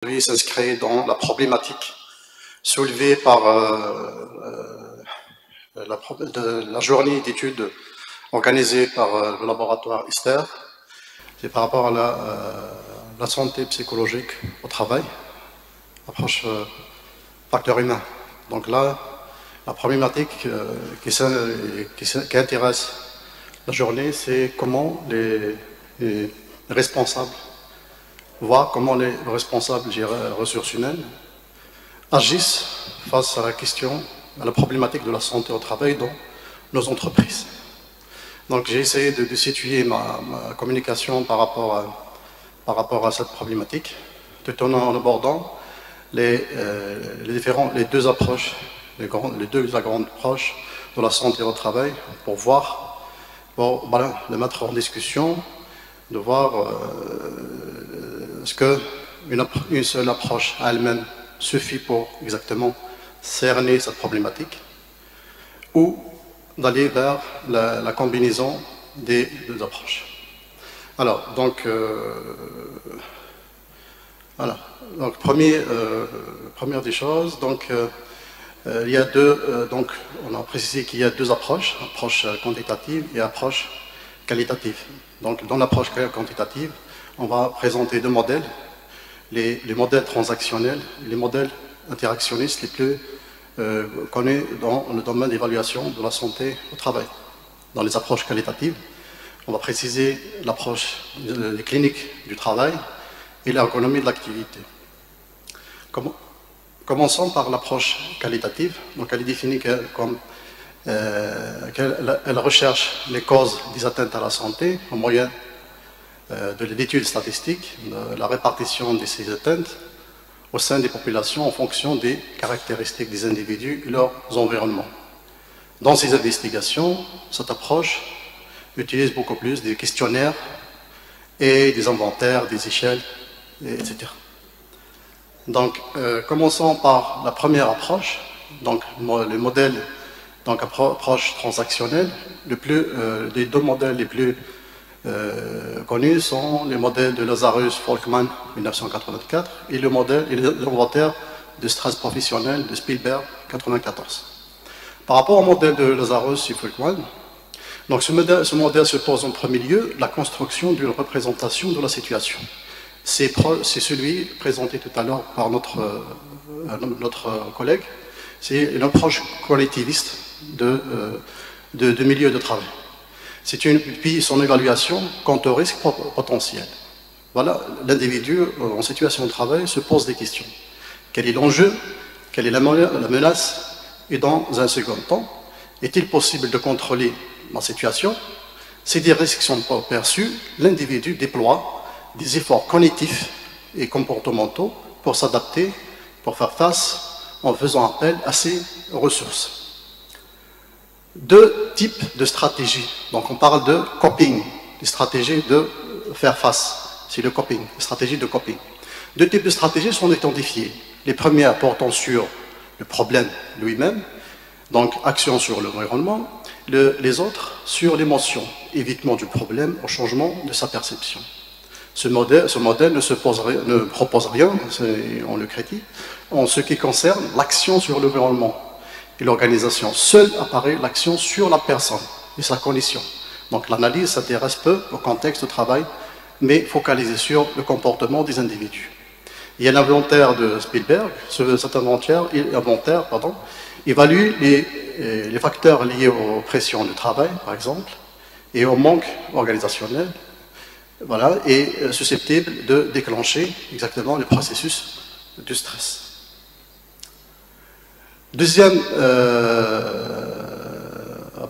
Aujourd'hui s'inscrit dans la problématique soulevée par la journée d'études organisée par le laboratoire ISTER. C'est par rapport à la santé psychologique au travail, approche facteur humain. Donc là, la problématique qui intéresse la journée, c'est comment les responsables, voir comment les responsables ressources humaines agissent face à la question, à la problématique de la santé au travail dans nos entreprises. Donc j'ai essayé de situer ma communication par rapport à cette problématique, tout en abordant les deux approches, les deux grandes approches de la santé au travail, pour voir, les mettre en discussion, de voir est-ce qu'une seule approche à elle-même suffit pour exactement cerner cette problématique, ou d'aller vers la combinaison des deux approches. Alors, donc, voilà. Donc, première des choses, donc, il y a donc, on a précisé qu'il y a deux approches, approche quantitative et approche qualitative. Donc, dans l'approche quantitative, on va présenter deux modèles, les modèles transactionnels et les modèles interactionnistes les plus connus dans le domaine d'évaluation de la santé au travail. Dans les approches qualitatives, on va préciser l'approche des cliniques du travail et l'ergonomie de l'activité. Commençons par l'approche qualitative. Donc, elle est définie comme qu'elle recherche les causes des atteintes à la santé au moyen de l'étude statistique, de la répartition de ces atteintes au sein des populations en fonction des caractéristiques des individus et leurs environnements. Dans ces investigations, cette approche utilise beaucoup plus des questionnaires et des inventaires, des échelles, etc. Donc, commençons par la première approche, donc le modèle, donc approche transactionnelle. Les deux modèles les plus connus sont les modèles de Lazarus-Folkman 1984 et l'inventaire de stress professionnel de Spielberg 1994. Par rapport au modèle de Lazarus et Folkman, donc ce modèle se pose en premier lieu la construction d'une représentation de la situation. C'est celui présenté tout à l'heure par notre collègue. C'est une approche collectiviste de milieu de travail. Puis son évaluation quant au risque potentiel. Voilà, l'individu en situation de travail se pose des questions. Quel est l'enjeu? Quelle est la menace? Et dans un second temps, est-il possible de contrôler ma situation? Si des risques sont pas perçus, l'individu déploie des efforts cognitifs et comportementaux pour s'adapter, pour faire face, en faisant appel à ces ressources. Deux types de stratégies. Donc on parle de coping, des stratégies de faire face. C'est le coping, les stratégies de coping. Deux types de stratégies sont identifiées. Les premières portant sur le problème lui-même, donc action sur l'environnement. Les autres sur l'émotion, évitement du problème au changement de sa perception. Ce modèle ne propose rien, on le critique, en ce qui concerne l'action sur l'environnement et l'organisation. Seule apparaît l'action sur la personne et sa condition. Donc l'analyse s'intéresse peu au contexte de travail, mais focalisée sur le comportement des individus. Il y a l'inventaire de Spielberg. Cet inventaire évalue les facteurs liés aux pressions de travail, par exemple, et au manque organisationnel, voilà, et susceptible de déclencher exactement le processus du stress. Deuxième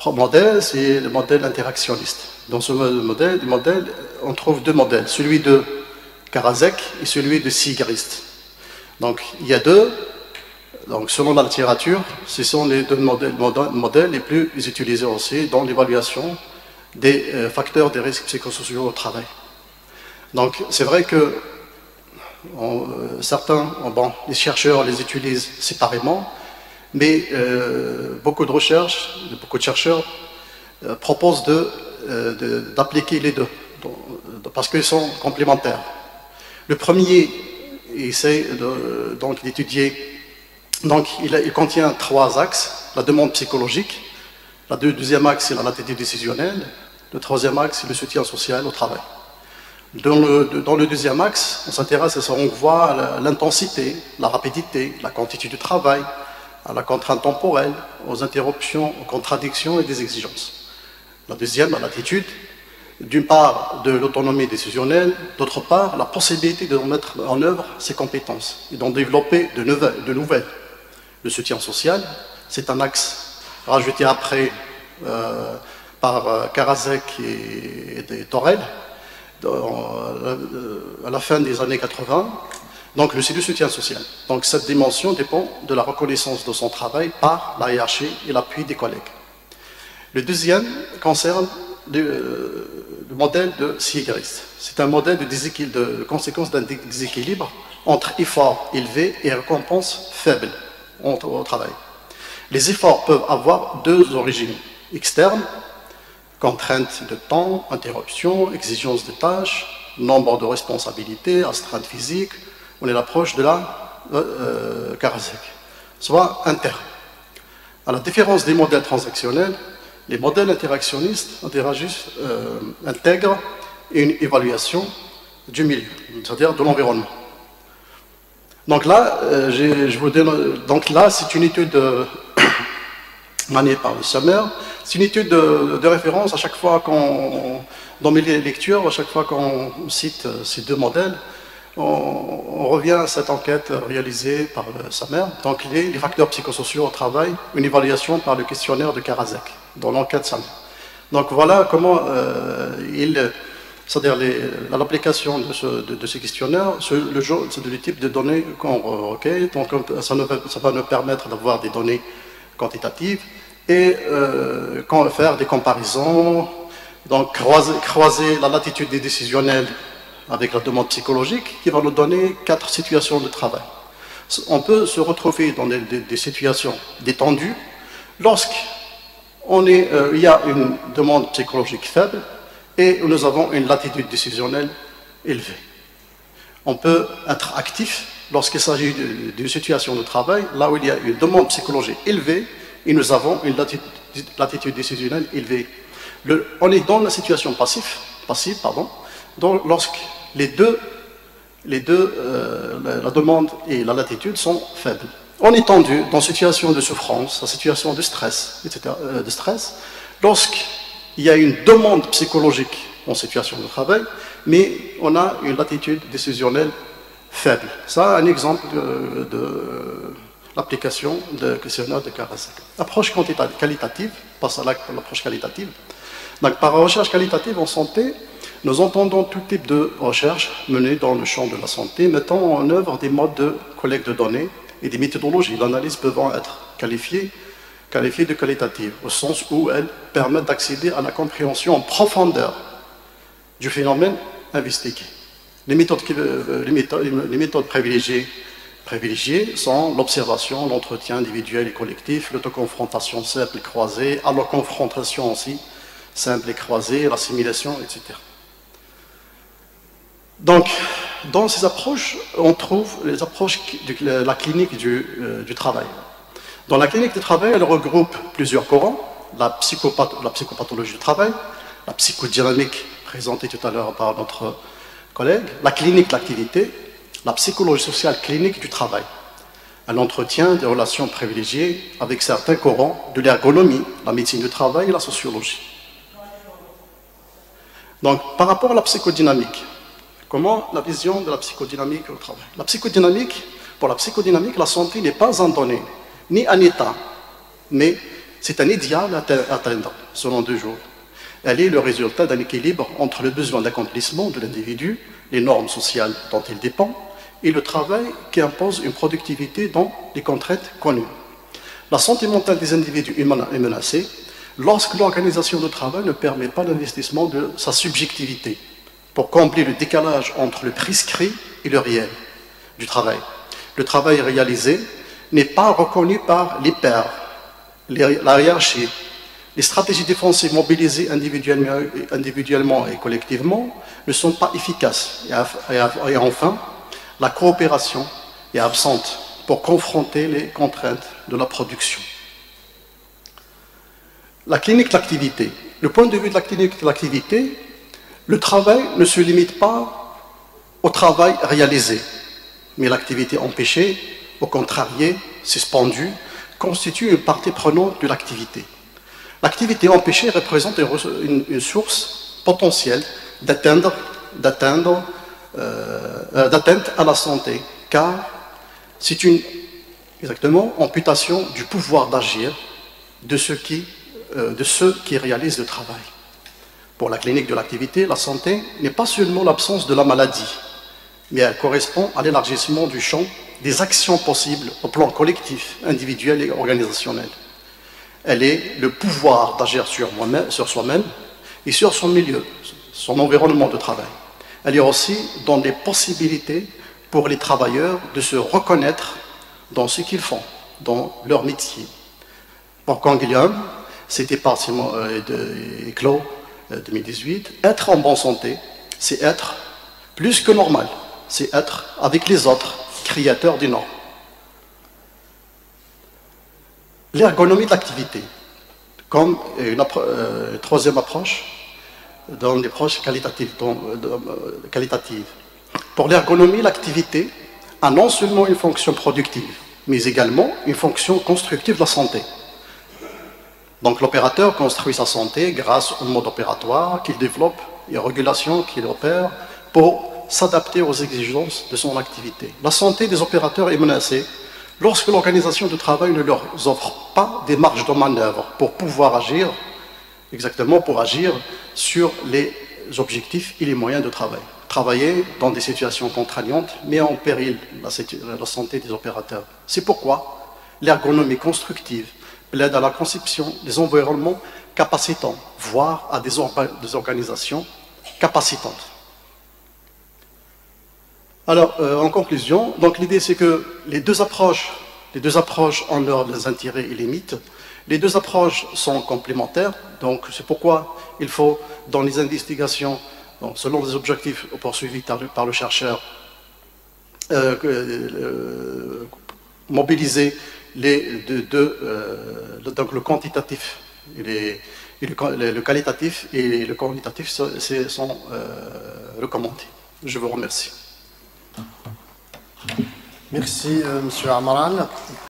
modèle, c'est le modèle interactionniste. Dans ce modèle, on trouve deux modèles, celui de Karasek et celui de Sigrist. Donc il y a deux, donc selon la littérature, ce sont les deux modèles les plus utilisés aussi dans l'évaluation des facteurs des risques psychosociaux au travail. Donc c'est vrai que les chercheurs les utilisent séparément, mais beaucoup de chercheurs proposent d'appliquer les deux, parce qu'ils sont complémentaires. Le premier essaie d'étudier. Donc, il contient 3 axes. La demande psychologique, le deuxième axe, c'est la latitude décisionnelle, le troisième axe, c'est le soutien social au travail. Dans le deuxième axe, on s'intéresse à on voit l'intensité, la rapidité, la quantité du travail, à la contrainte temporelle, aux interruptions, aux contradictions et des exigences. La deuxième, la latitude, d'une part de l'autonomie décisionnelle, d'autre part la possibilité de mettre en œuvre ses compétences et d'en développer de nouvelles. Le soutien social, c'est un axe rajouté après par Karasek et Torel à la fin des années 80. Donc c'est le soutien social. Donc cette dimension dépend de la reconnaissance de son travail par la hiérarchie et l'appui des collègues. Le deuxième concerne le modèle de Siegrist. C'est un modèle de conséquence d'un déséquilibre entre efforts élevés et récompenses faibles au travail. Les efforts peuvent avoir 2 origines externes, contraintes de temps, interruptions, exigences de tâches, nombre de responsabilités, astreintes physiques. On est l'approche de la Karasek, soit interne. À la différence des modèles transactionnels, les modèles interactionnistes intègrent une évaluation du milieu, c'est-à-dire de l'environnement. Donc là, c'est une étude menée par le Sommer. C'est une étude de référence à chaque fois dans mes lectures, à chaque fois qu'on cite ces 2 modèles, on revient à cette enquête réalisée par le Sommer. Donc les facteurs psychosociaux au travail, une évaluation par le questionnaire de Karasek, dans l'enquête Sommer. Donc voilà comment c'est-à-dire l'application de ce questionnaire, c'est le type de données qu'on recueille. Donc ça va nous permettre d'avoir des données quantitatives et faire des comparaisons, donc croiser la latitude décisionnelle avec la demande psychologique qui va nous donner 4 situations de travail. On peut se retrouver dans des situations détendues lorsqu'il y a une demande psychologique faible et nous avons une latitude décisionnelle élevée. On peut être actif lorsqu'il s'agit d'une situation de travail, là où il y a une demande psychologique élevée et nous avons une latitude décisionnelle élevée. On est dans la situation passive, lorsque la demande et la latitude sont faibles. On est tendu dans une situation de souffrance, en situation de stress, etc., lorsqu'il y a une demande psychologique en situation de travail, mais on a une latitude décisionnelle faible. Ça, un exemple de l'application de questionnaire de Karasek. Approche qualitative, passe à l'approche qualitative. Donc, par recherche qualitative en santé, nous entendons tout type de recherche menée dans le champ de la santé, mettant en œuvre des modes de collecte de données et des méthodologies d'analyse peuvent être qualifiées de qualitatives, au sens où elles permettent d'accéder à la compréhension en profondeur du phénomène investigué. Les méthodes privilégiées sont l'observation, l'entretien individuel et collectif, l'autoconfrontation simple et croisée, à la confrontation aussi simple et croisée, l'assimilation, etc. Donc, dans ces approches, on trouve les approches de la clinique du travail. Dans la clinique du travail, elle regroupe plusieurs courants, la psychopathologie du travail, la psychodynamique présentée tout à l'heure par notre collègue, la clinique de l'activité, la psychologie sociale clinique du travail. Elle entretient des relations privilégiées avec certains courants de l'ergonomie, la médecine du travail et la sociologie. Donc, par rapport à la psychodynamique, comment la vision de la psychodynamique au travail? Pour la psychodynamique, la santé n'est pas un donné, ni un état, mais c'est un idéal à atteindre selon 2 jours. Elle est le résultat d'un équilibre entre le besoin d'accomplissement de l'individu, les normes sociales dont il dépend, et le travail qui impose une productivité dans les contraintes connues. La santé mentale des individus est menacée lorsque l'organisation du travail ne permet pas l'investissement de sa subjectivité pour combler le décalage entre le prescrit et le réel du travail. Le travail réalisé n'est pas reconnu par les pairs, la hiérarchie. Les stratégies défensives mobilisées individuellement et collectivement ne sont pas efficaces. Et enfin, La coopération est absente pour confronter les contraintes de la production. La clinique de l'activité. Le point de vue de la clinique de l'activité, le travail ne se limite pas au travail réalisé, mais l'activité empêchée, au contrarié, suspendue, constitue une partie prenante de l'activité. L'activité empêchée représente une source potentielle d'atteinte à la santé, car c'est une amputation du pouvoir d'agir de ceux qui réalisent le travail. Pour la clinique de l'activité, la santé n'est pas seulement l'absence de la maladie, mais elle correspond à l'élargissement du champ des actions possibles au plan collectif, individuel et organisationnel. Elle est le pouvoir d'agir sur soi-même et sur son milieu, son environnement de travail. Elle est aussi dans les possibilités pour les travailleurs de se reconnaître dans ce qu'ils font, dans leur métier. Pour Canguilhem, c'était partiellement éclos 2018, être en bonne santé, c'est être plus que normal, c'est être avec les autres, créateurs des normes. L'ergonomie de l'activité, comme une troisième approche, dans les approches qualitatives. Pour l'ergonomie, l'activité a non seulement une fonction productive, mais également une fonction constructive de la santé. Donc l'opérateur construit sa santé grâce au mode opératoire qu'il développe et aux régulations qu'il opère pour s'adapter aux exigences de son activité. La santé des opérateurs est menacée lorsque l'organisation de travail ne leur offre pas des marges de manœuvre pour pouvoir agir, pour agir sur les objectifs et les moyens de travail. Travailler dans des situations contraignantes met en péril la santé des opérateurs. C'est pourquoi l'ergonomie constructive plaide à la conception des environnements capacitants, voire à des organisations capacitantes. Alors, en conclusion, l'idée c'est que les deux approches ont leurs intérêts et limites. Les deux approches sont complémentaires, donc c'est pourquoi il faut, dans les investigations, selon les objectifs poursuivis par le chercheur, mobiliser donc le quantitatif et le qualitatif et le quantitatif sont recommandés. Je vous remercie. Merci, M. Amaral.